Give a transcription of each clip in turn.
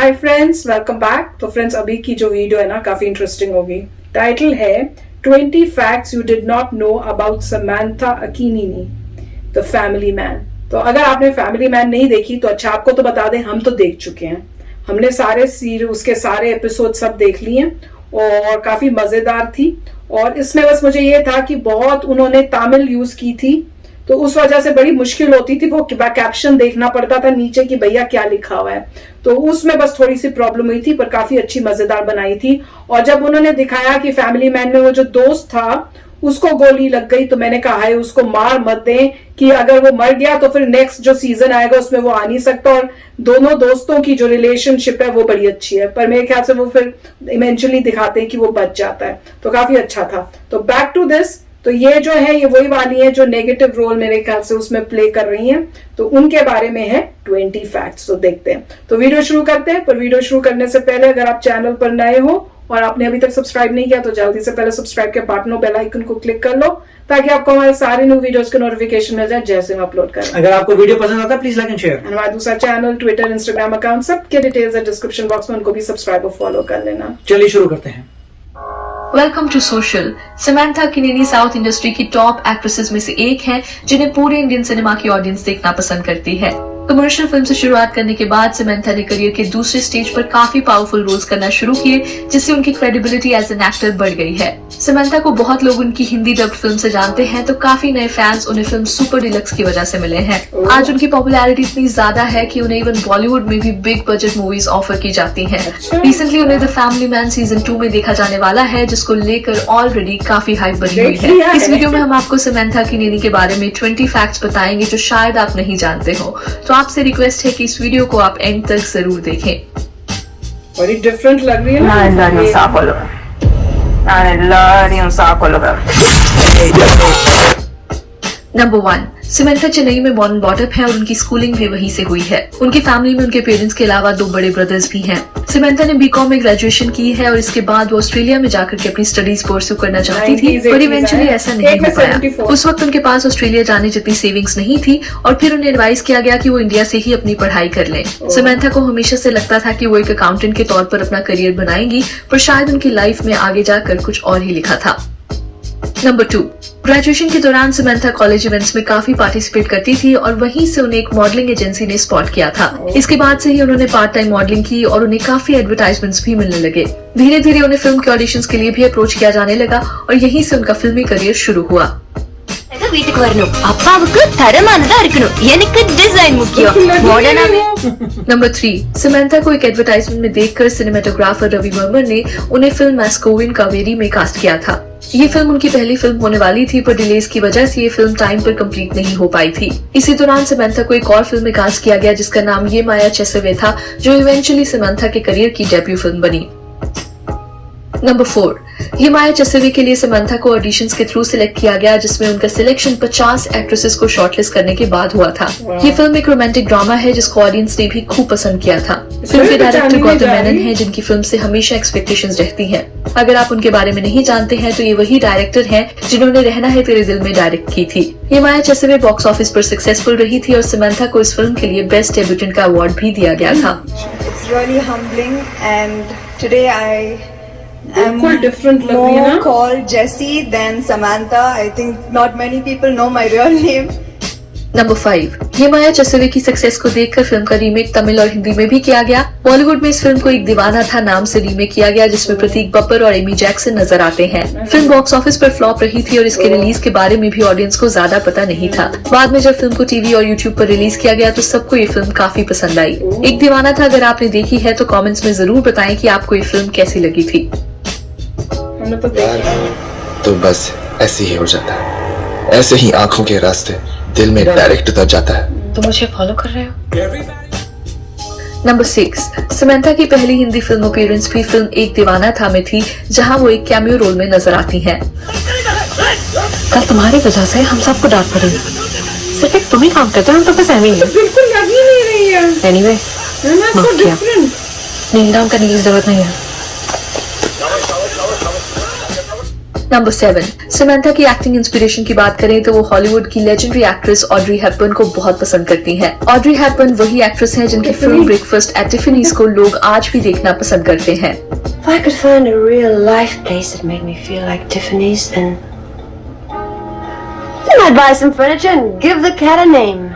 Hi friends, welcome back. तो friends, अभी की जो वीडियो है ना काफी इंटरेस्टिंग होगी। टाइटल है 20 facts you did not know about Samantha Akkineni the family man. तो अगर आपने फैमिली मैन नहीं देखी तो अच्छा, आपको तो बता दें, हम तो देख चुके हैं। हमने उसके सारे एपिसोड सब देख लिए और काफी मजेदार थी। और इसमें बस मुझे ये था कि बहुत उन्होंने तमिल यूज की थी, तो उस वजह से बड़ी मुश्किल होती थी। वो कैप्शन देखना पड़ता था नीचे कि भैया क्या लिखा हुआ है, तो उसमें बस थोड़ी सी प्रॉब्लम हुई थी, पर काफी अच्छी मजेदार बनाई थी। और जब उन्होंने दिखाया कि फैमिली मैन में वो जो दोस्त था उसको गोली लग गई, तो मैंने कहा है उसको मार मत दें, कि अगर वो मर गया तो फिर नेक्स्ट जो सीजन आएगा उसमें वो आ नहीं सकता। और दोनों दोस्तों की जो रिलेशनशिप है वो बड़ी अच्छी है, पर मेरे ख्याल से वो फिर इवेंचुअली दिखाते हैं कि वो बच जाता है, तो काफी अच्छा था। तो बैक टू दिस, तो ये जो है ये वही वाली है जो नेगेटिव रोल मेरे ख्याल से उसमें प्ले कर रही हैं, तो उनके बारे में है 20 फैक्ट्स। तो देखते हैं, तो वीडियो शुरू करते हैं। पर वीडियो शुरू करने से पहले अगर आप चैनल पर नए हो और आपने अभी तक सब्सक्राइब नहीं किया तो जल्दी से पहले सब्सक्राइब के बटन बेल आइकन को क्लिक कर लो, ताकि आपको हमारे सारे न्यू वीडियोस के नोटिफिकेशन मिल जाए जैसे हम अपलोड करें। अगर आपको वीडियो पसंद आता है प्लीज लाइक एंड शेयर। हमारा दूसरा चैनल, ट्विटर, इंस्टाग्राम अकाउंट, सबके डिटेल्स है डिस्क्रिप्शन बॉक्स में, उनको भी सब्सक्राइब और फॉलो कर लेना। चलिए शुरू करते हैं। Welcome to social. Samantha Akkineni south industry की टॉप एक्ट्रेसेस में से एक है, जिन्हें पूरे इंडियन सिनेमा की ऑडियंस देखना पसंद करती है। कमर्शियल फिल्म से शुरुआत करने के बाद समांथा ने करियर के दूसरे स्टेज पर काफी पावरफुल रोल्स करना शुरू किए, जिससे उनकी क्रेडिबिलिटी एज एन एक्टर बढ़ गई है। समांथा को बहुत लोग उनकी हिंदी डब्ड फिल्म से जानते हैं, तो काफी नए फैंस उन्हें फिल्म सुपर डिलक्स की वजह से मिले हैं। आज उनकी पॉपुलैरिटी इतनी ज्यादा है कि उन्हें इवन बॉलीवुड में भी बिग बजट मूवीज ऑफर की जाती हैं। रिसेंटली उन्हें द फैमिली मैन सीजन 2 में देखा जाने वाला है, जिसको लेकर ऑलरेडी काफी हाइप बनी हुई है। इस वीडियो में हम आपको समांथा अकीनीनी के बारे में 20 फैक्ट्स बताएंगे जो शायद आप नहीं जानते हो। तो आपसे रिक्वेस्ट है कि इस वीडियो को आप एंड तक जरूर देखें। बड़ी डिफरेंट लग रही है ना। नंबर 1, समांथा चेन्नई में बॉर्न बॉटअप है और उनकी स्कूलिंग भी वहीं से हुई है। उनकी फैमिली में उनके पेरेंट्स के अलावा 2 बड़े ब्रदर्स भी हैं। समांथा ने बीकॉम में ग्रेजुएशन की है और इसके बाद वो ऑस्ट्रेलिया में जाकर के अपनी स्टडीज परस्यू करना चाहती थी, पर इवेंचुअली ऐसा नहीं हो पाया। उस वक्त उनके पास ऑस्ट्रेलिया जाने जितनी सेविंग्स नहीं थी और फिर उन्हें एडवाइस किया गया कि वो इंडिया से ही अपनी पढ़ाई कर लें। समांथा को हमेशा से लगता था कि वो एक अकाउंटेंट के तौर पर अपना करियर बनाएंगी, पर शायद उनकी लाइफ में आगे जाकर कुछ और ही लिखा था। नंबर 2, ग्रेजुएशन के दौरान समांथा कॉलेज इवेंट्स में काफी पार्टिसिपेट करती थी और वहीं से उन्हें एक मॉडलिंग एजेंसी ने स्पॉट किया था। इसके बाद से ही उन्होंने पार्ट टाइम मॉडलिंग की और उन्हें काफी एडवर्टाइजमेंट्स भी मिलने लगे। धीरे धीरे उन्हें फिल्म के ऑडिशंस के लिए भी अप्रोच किया जाने लगा और यहीं से उनका फिल्मी करियर शुरू हुआ। வீட்டுக்கு வரணும், அப்பாவுக்கு தரமானதா இருக்கணும், எனக்கு டிசைன் முக்கியம், மாடர்னாவே। नंबर 3, समांथा को एक एडवर्टाइजमेंट में देखकर सिनेमेटोग्राफर रवि वर्मा ने उन्हें फिल्म मैस्कोविन कावेरी में कास्ट किया था। ये फिल्म उनकी पहली फिल्म होने वाली थी, पर डिलेज की वजह से ये फिल्म टाइम पर कंप्लीट नहीं हो पाई थी। इसी दौरान समांथा को एक और फिल्म में कास्ट किया गया जिसका नाम ये माया चेसेवे था, जो इवेंचुअली समांथा के करियर की डेब्यू फिल्म बनी। नंबर 4, ये माया चेसेवे के लिए समांथा को ऑडिशंस के थ्रू सिलेक्ट किया गया, जिसमें उनका सिलेक्शन 50 एक्ट्रेसेस को शॉर्टलिस्ट करने के बाद हुआ था। ये फिल्म एक रोमांटिक ड्रामा है जिसको ऑडियंस ने भी खूब पसंद किया था। फिल्म के डायरेक्टर गौतम मेनन हैं, जिनकी फिल्म से हमेशा एक्सपेक्टेशंस रहती हैं। अगर आप उनके बारे में नहीं जानते हैं तो ये वही डायरेक्टर हैं जिन्होंने रहना है तेरे दिल में डायरेक्ट की थी। ये माया चेसेवे बॉक्स ऑफिस पर सक्सेसफुल रही थी और समांथा को इस फिल्म के लिए बेस्ट डेब्यूटेंट का अवार्ड भी दिया गया था। It's really humbling and today I'm different लग रही है ना? more called Jessie than Samantha. I think not many people know my real name. Number 5, ये माया चेसेवे की सक्सेस को देखकर फिल्म का रीमेक तमिल और हिंदी में भी किया गया। बॉलीवुड में इस फिल्म को एक दीवाना था नाम से रीमेक किया गया, जिसमें प्रतीक बब्बर और एमी जैक्सन नजर आते हैं। फिल्म बॉक्स ऑफिस पर फ्लॉप रही थी और इसके रिलीज के बारे में भी ऑडियंस को ज्यादा पता नहीं था। बाद में जब फिल्म को टीवी और यूट्यूब पर रिलीज किया गया तो सबको ये फिल्म काफी पसंद आई। एक दीवाना था अगर आपने देखी है तो कॉमेंट्स में जरूर बताएं कि आपको ये फिल्म कैसी लगी थी। तो बस ऐसे ही हो जाता है, ऐसे ही आंखों के रास्ते दिल में डायरेक्ट उतर जाता है। तो मुझे फॉलो कर रहे हो? नंबर 6, समांथा की पहली हिंदी फिल्म अपीयरेंस भी फिल्म एक दीवाना था में थी, जहां वो एक कैमियो रोल में नजर आती हैं। कल तुम्हारी वजह से हम सबको डांट पड़ी, सिर्फ एक तुम ही काम करते हो, हम तो बस एमी है। बिल्कुल लग ही नहीं रही है। एनीवे, माफ किया, नील डाउन करने की जरूरत नहीं है। नंबर 7, समंथा की एक्टिंग इंस्पिरेशन की बात करें तो वो हॉलीवुड की लेजेंडरी एक्ट्रेस ऑड्री हेपबर्न को बहुत पसंद करती हैं। ऑड्री हेपबर्न वही एक्ट्रेस है जिनकी फिल्म ब्रेकफास्ट एट टिफिनीज को लोग आज भी देखना पसंद करते हैं। If I could find a real life place that made me feel like Tiffany's, then I'd buy some furniture and give the cat a name.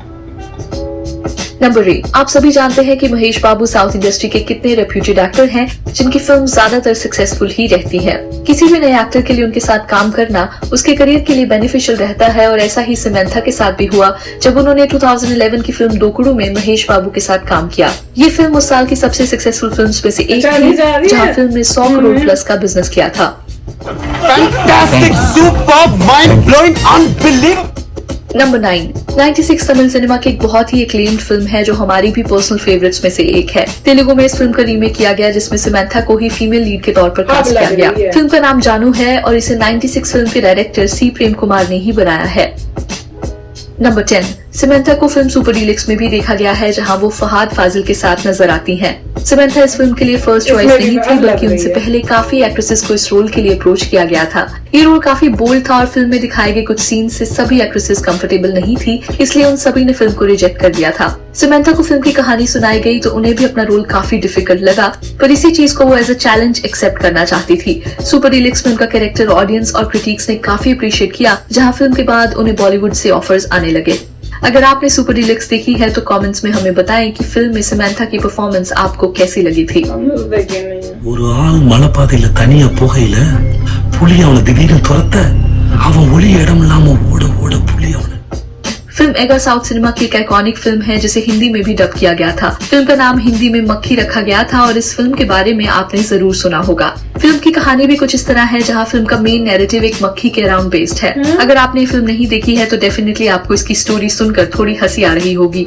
Number 8, आप सभी जानते हैं कि महेश बाबू साउथ इंडस्ट्री के कितने रेप्यूटेड एक्टर हैं जिनकी फिल्म ज्यादातर सक्सेसफुल ही रहती है। किसी भी नए एक्टर के लिए उनके साथ काम करना उसके करियर के लिए बेनिफिशियल रहता है और ऐसा ही समंथा के साथ भी हुआ जब उन्होंने 2011 की फिल्म दोकड़ू में महेश बाबू के साथ काम किया। ये फिल्म उस साल की सबसे सक्सेसफुल फिल्म्स में से एक थी जहाँ फिल्म ने 100 करोड़ प्लस का बिजनेस किया था। Fantastic, superb, mind-blowing, unbelievable. Number 9, 96 Tamil cinema की एक बहुत ही एक्लेम्ड फिल्म है जो हमारी भी पर्सनल फेवरेट्स में से एक है। तेलुगु में इस फिल्म का रीमेक किया गया जिसमें समंथा को ही फीमेल लीड के तौर पर कास्ट किया गया। फिल्म का नाम जानू है और इसे 96 फिल्म के डायरेक्टर सी प्रेम कुमार ने ही बनाया है। नंबर 10, समंथा को फिल्म सुपर डीलक्स में भी देखा गया है जहां वो फहाद फाजिल के साथ नजर आती हैं। समंथा इस फिल्म के लिए फर्स्ट चॉइस नहीं थी बल्कि उनसे पहले काफी एक्ट्रेसेस को इस रोल के लिए अप्रोच किया गया था। ये रोल काफी बोल्ड था और फिल्म में दिखाए गए कुछ सीन से सभी एक्ट्रेसेस कंफर्टेबल नहीं थी, इसलिए उन सभी ने फिल्म को रिजेक्ट कर दिया था। समंथा को फिल्म की कहानी सुनाई गई तो उन्हें भी अपना रोल काफी डिफिकल्ट लगा, पर इसी चीज को वो एज अ चैलेंज एक्सेप्ट करना चाहती थी। सुपर डीलक्स में उनका कैरेक्टर ऑडियंस और क्रिटिक्स ने काफी अप्रिशिएट किया, जहाँ फिल्म के बाद उन्हें बॉलीवुड से ऑफर्स आने लगे। अगर आपने सुपर डीलक्स देखी है तो कमेंट्स में हमें बताएं कि फिल्म में समंथा की परफॉर्मेंस आपको कैसी लगी थी। ஒரு ஆள் மலைப்பாதையில தனியா போகையில புலி அவனை திடீர்னு துரத்த அவன் ஒளி இடம் இல்லாம ஓட ஓட புலி அவனை। फिल्म एगा साउथ सिनेमा की एक आइकॉनिक फिल्म है जिसे हिंदी में भी डब किया गया था। फिल्म का नाम हिंदी में मक्खी रखा गया था और इस फिल्म के बारे में आपने जरूर सुना होगा। फिल्म की कहानी भी कुछ इस तरह है जहां फिल्म का मेन नैरेटिव एक मक्खी के अराउंड बेस्ड है। अगर आपने ये फिल्म नहीं देखी है तो डेफिनेटली आपको इसकी स्टोरी सुनकर थोड़ी हंसी आ रही होगी।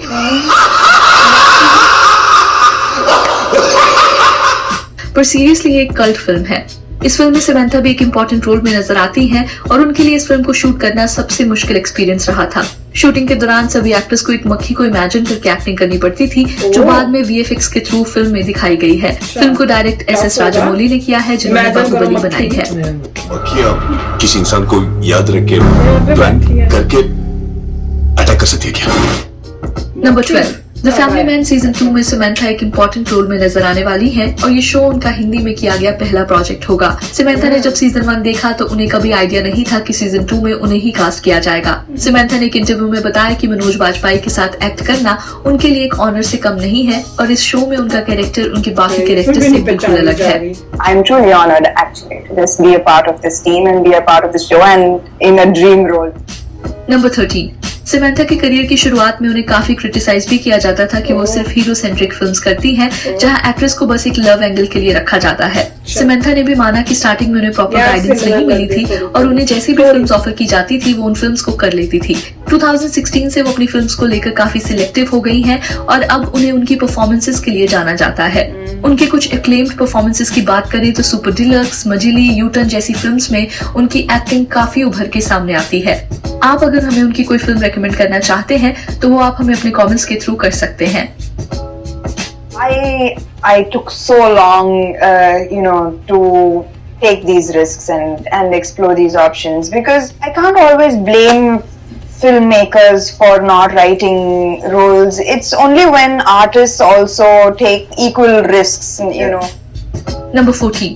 पर सीरियसली ये एक कल्ट फिल्म है। इस फिल्म में समंथा भी एक इम्पोर्टेंट रोल में नजर आती हैं और उनके लिए इस फिल्म को शूट करना सबसे मुश्किल एक्सपीरियंस रहा था। शूटिंग के दौरान सभी एक्टर्स को एक मक्खी को इमेजिन करके एक्टिंग करनी पड़ती थी जो बाद में VFX के थ्रू फिल्म में दिखाई गई है। फिल्म को डायरेक्ट SS राजामौली ने किया है जिन्होंने बाहुबली बनाई है। मक्खी आप किसी इंसान को याद रख के प्लान करके अटैक कर सकती है क्या? Number 12, the family man season 2 में समंथा एक इम्पोर्टेंट रोल में नजर आने वाली है और ये शो उनका हिंदी में किया गया पहला प्रोजेक्ट होगा। समंथा ने जब सीजन 1 देखा तो उन्हें कभी आइडिया नहीं था कि सीजन 2 में उन्हें ही कास्ट किया जाएगा। समंथा ने एक इंटरव्यू में बताया कि मनोज बाजपेयी के साथ एक्ट करना उनके लिए एक ऑनर से कम नहीं है और इस शो में उनका कैरेक्टर उनके बाकी कैरेक्टर से बिल्कुल अलग है। I'm truly honored actually to just be a part of this team and be a part of this show and in a dream role. Number 13, Samantha के करियर की शुरुआत में उन्हें काफी क्रिटिसाइज भी किया जाता था कि वो सिर्फ हीरो सेंट्रिक फिल्म्स करती हैं जहां एक्ट्रेस को बस एक लव एंगल के लिए रखा जाता है। समंथा ने भी माना कि स्टार्टिंग में उन्हें प्रॉपर गाइडेंस नहीं मिली थी और उन्हें जैसी भी फिल्म्स ऑफर की जाती थी वो उन फिल्म्स को कर लेती थी। 2016 से वो अपनी फिल्म्स को लेकर काफी सिलेक्टिव हो गई हैं और अब उन्हें उनकी परफॉर्मेंसेस के लिए जाना जाता है। उनके कुछ एक्लेम्ड परफॉर्मेंसेस की बात करें तो सुपर डीलक्स, मजिली, यूटर्न जैसी फिल्म्स में उनकी एक्टिंग काफी उभर के सामने आती है। आप अगर हमें उनकी कोई फिल्म रेकमेंड करना चाहते हैं तो वो आप हमें अपने कमेंट्स के थ्रू कर सकते हैं। I took so long, to take these risks and explore these options because I can't always blame filmmakers for not writing roles. It's only when artists also take equal risks, number 14,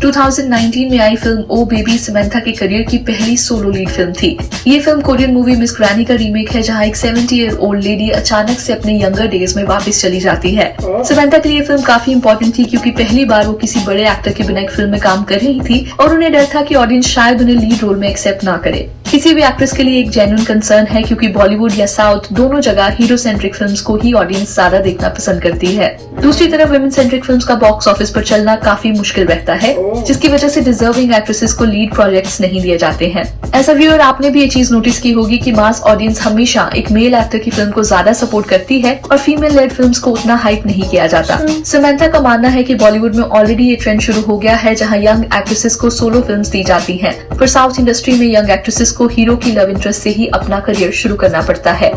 2019 में आई film ओ baby Samantha के career की पहली solo lead film थी। ये film Korean movie miss granny का remake है जहां एक 70-year-old लेडी अचानक से अपने यंगर डेज में वापस चली जाती है। समंथा के लिए फिल्म काफी इंपॉर्टेंट थी क्योंकि पहली बार वो किसी बड़े एक्टर के बिना एक फिल्म में काम कर रही थी और उन्हें डर था कि ऑडियंस शायद उन्हें लीड रोल में एक्सेप्ट ना करे। किसी भी एक्ट्रेस के लिए एक जेन्युइन कंसर्न है क्योंकि बॉलीवुड या साउथ दोनों जगह हीरो सेंट्रिक फिल्म्स को ही ऑडियंस ज्यादा देखना पसंद करती है। दूसरी तरफ वुमेन सेंट्रिक फिल्म्स का बॉक्स ऑफिस पर चलना काफी मुश्किल रहता है जिसकी वजह से डिजर्विंग एक्ट्रेसेस को लीड प्रोजेक्ट्स नहीं दिए जाते हैं। ऐसा व्यूअर आपने भी ये चीज नोटिस की होगी कि मास ऑडियंस हमेशा एक मेल एक्टर की फिल्म को ज्यादा सपोर्ट करती है और फीमेल लेड फिल्म्स को उतना हाइप नहीं किया जाता। समंथा का मानना है कि बॉलीवुड में ऑलरेडी ये ट्रेंड शुरू हो गया है जहां यंग एक्ट्रेसेस को सोलो फिल्म्स दी जाती हैं, पर साउथ इंडस्ट्री में यंग एक्ट्रेसेस को हीरो की लव इंटरेस्ट से ही अपना करियर शुरू करना पड़ता है।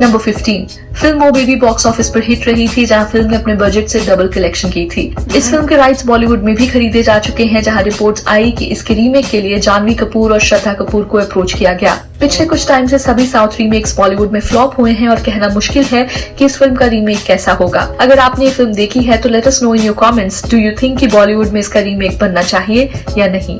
नंबर 15, फिल्म ओ बेबी बॉक्स ऑफिस पर हिट रही थी, जहां फिल्म ने अपने बजट से डबल कलेक्शन की थी। इस फिल्म के राइट्स बॉलीवुड में भी खरीदे जा चुके हैं, जहां रिपोर्ट्स आई कि इसके रीमेक के लिए जानवी कपूर और श्रद्धा कपूर को अप्रोच किया गया। पिछले कुछ टाइम से सभी साउथ रीमेक्स बॉलीवुड में फ्लॉप हुए हैं और कहना मुश्किल है कि इस फिल्म का रीमेक कैसा होगा। अगर आपने ये फिल्म देखी है तो let us know in your comments, do you think कि बॉलीवुड में इसका रीमेक बनना चाहिए या नहीं।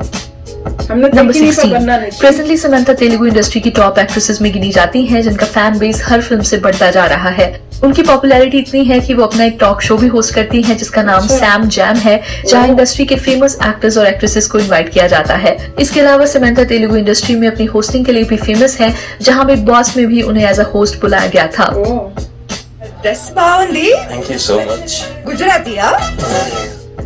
Number 16, presently Samantha Telugu industry की टॉप एक्ट्रेसेस में गिनी जाती हैं, जिनका फैन बेस हर फिल्म से बढ़ता जा रहा है। उनकी पॉपुलैरिटी इतनी है कि वो अपना एक टॉक शो भी होस्ट करती हैं, जिसका नाम सैम जैम है, जहां इंडस्ट्री के फेमस एक्टर्स और एक्ट्रेसेस को इनवाइट किया जाता है। इसके अलावा समंथा तेलुगु इंडस्ट्री में अपनी होस्टिंग के लिए भी फेमस है, जहां बिग बॉस में भी उन्हें एज अ होस्ट बुलाया गया था। Thank you so much. Gujarati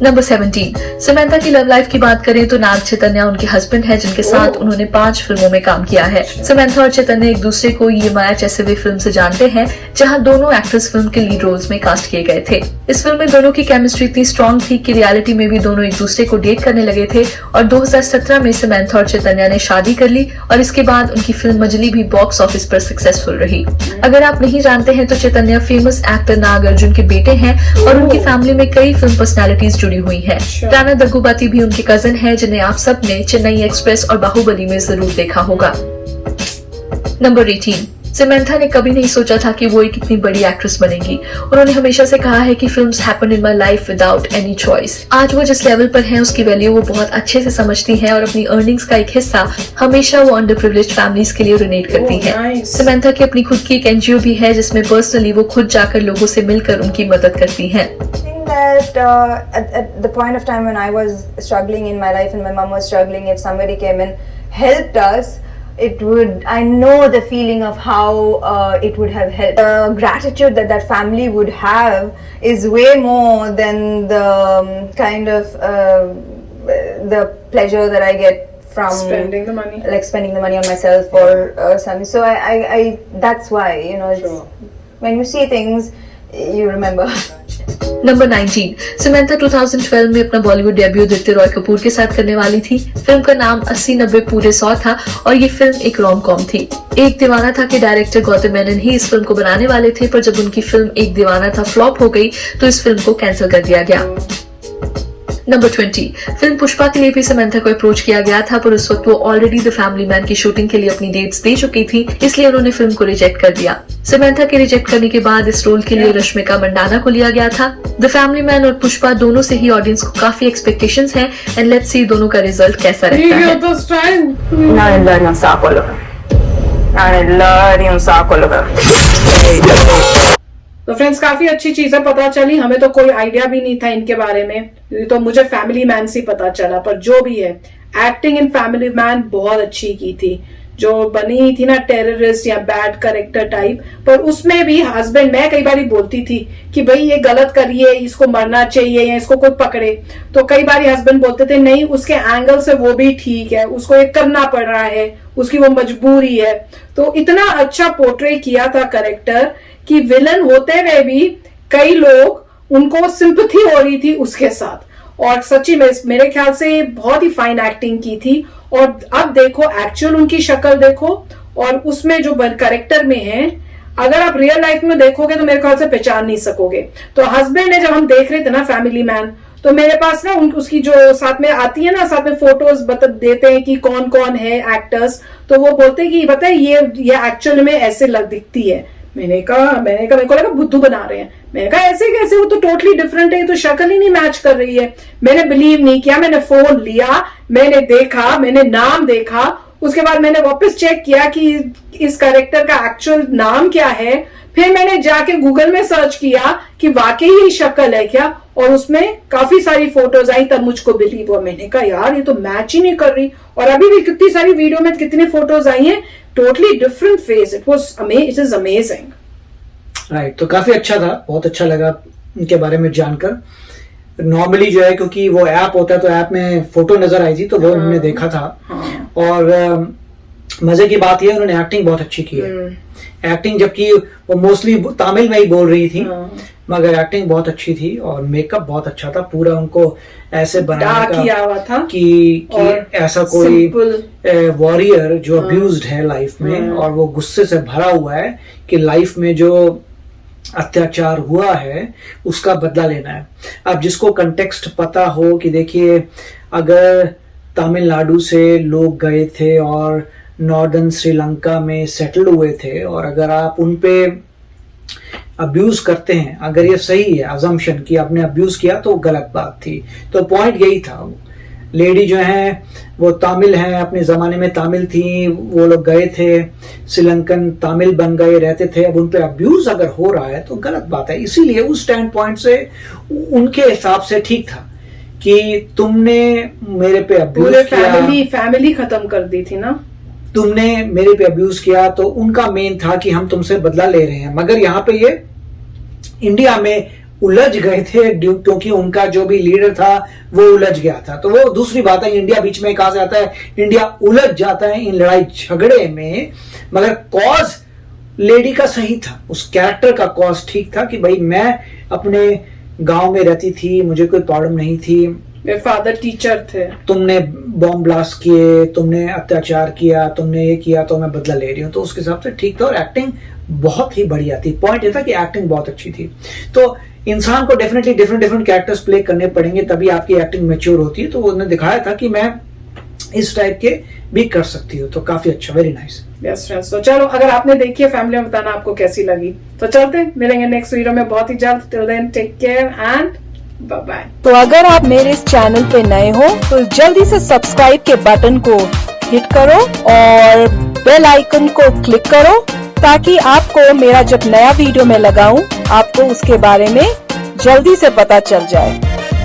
number 17, Samantha की लव लाइफ की बात करें तो नाग चैतन्य उनके हस्बैंड है, जिनके साथ उन्होंने 5 फिल्मों में काम किया है। समंथा और चैतन्य एक दूसरे को ये माया जैसे वे फिल्म से जानते हैं, जहां दोनों एक्ट्रेस फिल्म के लीड रोल्स में कास्ट किए गए थे। इस फिल्म में दोनों की केमिस्ट्री इतनी स्ट्रॉन्ग थी कि रियलिटी में भी दोनों एक दूसरे को डेट करने लगे थे और 2017 में समंथा और चैतन्य ने शादी कर ली और इसके बाद उनकी फिल्म मजली भी बॉक्स ऑफिस पर सक्सेसफुल रही। अगर आप नहीं जानते हैं तो चैतन्य फेमस एक्टर नाग अर्जुन के बेटे हैं और उनकी फैमिली में कई फिल्म पर्सनैलिटीज जुड़ी हुई है। राणा दग्गुबाती भी उनके कजन है, जिन्हें आप सब ने चेन्नई एक्सप्रेस और बाहुबली में जरूर देखा होगा। नंबर 18, समंथा ने कभी नहीं सोचा था कि वो एक इतनी बड़ी एक्ट्रेस बनेगी। उन्होंने हमेशा से कहा है कि films happen in my life without any choice. आज वो जिस लेवल पर हैं उसकी वैल्यू वो बहुत अच्छे से समझती हैं और अपनी अर्निंग्स का एक हिस्सा हमेशा वो अंडर प्रिविलेज्ड फैमिलीज के लिए डोनेट करती हैं। समंथा की अपनी खुद की एक एनजीओ भी है, जिसमें पर्सनली वो खुद जाकर लोगों से मिलकर उनकी मदद करती हैं। That at the point of time when I was struggling in my life and my mom was struggling, if somebody came and helped us, I know the feeling of how it would have helped. The gratitude that family would have is way more than the kind of the pleasure that I get from spending the money, like spending the money on myself or something. So I that's why, you know, when you see things, you remember. Number 19, Samantha 2012 में अपना Bollywood debut Aditya Roy Kapoor के साथ करने वाली थी। Film का नाम 80-90 पूरे 100 था और ये फिल्म एक रोम कॉम थी। एक दीवाना था कि डायरेक्टर गौतम मेनन ही इस फिल्म को बनाने वाले थे, पर जब उनकी फिल्म एक दीवाना था फ्लॉप हो गई तो इस फिल्म को कैंसिल कर दिया गया। नंबर 20, फिल्म पुष्पा के लिए भी समंथा को अप्रोच किया गया था, पर उस वक्त वो ऑलरेडी द फैमिली मैन की शूटिंग के लिए अपनी डेट्स दे चुकी थी, इसलिए उन्होंने फिल्म को रिजेक्ट कर दिया। समंथा के रिजेक्ट करने के बाद इस रोल के लिए रश्मिका मंडाना को लिया गया था। द फैमिली मैन और पुष्पा दोनों से ही ऑडियंस को काफी एक्सपेक्टेशंस हैं एंड लेट्स सी दोनों का रिजल्ट कैसा रहता है। तो फ्रेंड्स काफी अच्छी चीजें पता चली, हमें तो कोई आइडिया भी नहीं था इनके बारे में, ये तो मुझे फैमिली मैन से पता चला। पर जो भी है, एक्टिंग इन फैमिली मैन बहुत अच्छी की थी। जो बनी थी ना टेररिस्ट या बैड कैरेक्टर टाइप, पर उसमें भी हस्बैंड, मैं कई बार बोलती थी कि भाई ये गलत करिए, इसको मरना चाहिए या इसको कोई पकड़े, तो कई बार हस्बैंड बोलते थे नहीं उसके एंगल से वो भी ठीक है, उसको एक करना पड़ रहा है, उसकी वो मजबूरी है। तो इतना अच्छा पोर्ट्रे किया था कैरेक्टर कि विलन होते हुए भी कई लोग उनको सिंपैथी हो रही थी उसके साथ, और सच्ची में मेरे ख्याल से बहुत ही फाइन एक्टिंग की थी। और अब देखो एक्चुअल उनकी शक्ल देखो और उसमें जो कैरेक्टर में है, अगर आप रियल लाइफ में देखोगे तो मेरे ख्याल से पहचान नहीं सकोगे। तो हस्बैंड ने जब हम देख रहे थे ना फैमिली मैन, तो मेरे पास ना उसकी जो साथ में आती है ना, साथ में फोटोज देते हैं कि कौन कौन है एक्टर्स, तो वो बोलते हैं कि बताए ये एक्चुअल में ऐसे दिखती है। मैंने कहा मेरे को लगा बुद्धू बना रहे हैं। मैंने कहा ऐसे कैसे, वो तो टोटली डिफरेंट है, तो शक्ल ही नहीं मैच कर रही है। मैंने बिलीव नहीं किया, मैंने फोन लिया, मैंने देखा, मैंने नाम देखा, उसके बाद मैंने वापस चेक किया कि इस कैरेक्टर का एक्चुअल नाम क्या है। फिर मैंने जाके गूगल में सर्च किया कि वाकई यही शक्ल है क्या, और उसमें काफी सारी फोटोज आई, तब मुझको बिलीव हुआ। मैंने कहा यार ये तो मैच ही नहीं कर रही, और अभी भी कितनी सारी वीडियो में कितनी फोटोज आई हैं, totally different face. It is amazing. Right, तो काफी अच्छा था, बहुत अच्छा लगा उनके बारे में जानकर। नॉर्मली जो है, क्योंकि वो ऐप होता है तो ऐप में फोटो नजर आई थी तो वो हमने देखा था। और मजे की बात यह उन्होंने एक्टिंग बहुत अच्छी की है। एक्टिंग जबकि वो मोस्टली तमिल में ही बोल रही थी, मगर एक्टिंग बहुत अच्छी थी और मेकअप बहुत अच्छा था। पूरा उनको ऐसे बनाया किया हुआ था कि ऐसा कोई वॉरियर जो अब्यूज्ड है लाइफ में और वो गुस्से से भरा हुआ है कि लाइफ में जो अत्याचार हुआ है उसका बदला लेना है। अब जिसको कंटेक्स्ट पता हो कि देखिए, अगर तमिलनाडु से लोग गए थे और नॉर्दर्न श्रीलंका में सेटल हुए थे और अगर आप उन पे अब्यूज करते हैं, अगर ये सही है अजम्पशन कि आपने अब्यूज किया तो गलत बात थी। तो पॉइंट यही था। लेडी जो है वो तमिल है, अपने जमाने में तमिल थी, वो लोग गए थे श्रीलंकन तमिल बन गए, रहते थे, अब उन पे अब्यूज अगर हो रहा है तो गलत बात है। इसीलिए उस स्टैंड पॉइंट से उनके हिसाब से ठीक था कि तुमने मेरे पे अब्यूज किया, फैमिली खत्म कर दी थी ना, तुमने मेरे पे अब्यूज किया, तो उनका मेन था कि हम तुमसे बदला ले रहे हैं। मगर यहाँ पे ये इंडिया में उलझ गए थे क्योंकि उनका जो भी लीडर था वो उलझ गया था। तो वो दूसरी बात है, इंडिया बीच में कहा जाता है, इंडिया उलझ जाता है इन लड़ाई झगड़े में। मगर कॉज लेडी का सही था, उस कैरेक्टर का कॉज ठीक था कि भाई मैं अपने गांव में रहती थी, मुझे कोई प्रॉब्लम नहीं थी, मेरे फादर टीचर थे, तुमने बॉम्ब ब्लास्ट किए, तुमने अत्याचार किया, तुमने ये किया, तो मैं बदला ले रही हूँ। तो उसके हिसाब से ठीक था और एक्टिंग बहुत ही बढ़िया थी। पॉइंट ये था कि एक्टिंग बहुत अच्छी थी। तो इंसान को डेफिनेटली डिफरेंट कैरेक्टर्स प्ले करने पड़ेंगे, तभी आपकी एक्टिंग मैच्योर होती है। तो उन्होंने दिखाया था कि मैं इस टाइप के भी कर सकती हूँ। तो काफी अच्छा, वेरी नाइस। यस फ्रेंड्स, तो चलो अगर आपने देखी है फैमिली में बताना आपको कैसी लगी। तो चलते मिलेंगे नेक्स्ट वीडियो में बहुत ही जल्द। Till then take care and bye bye. तो अगर आप मेरे इस चैनल पे नए हो तो जल्दी से सब्सक्राइब के बटन को हिट करो और बेल आइकन को क्लिक करो ताकि आपको मेरा जब नया वीडियो मैं लगाऊं आपको उसके बारे में जल्दी से पता चल जाए।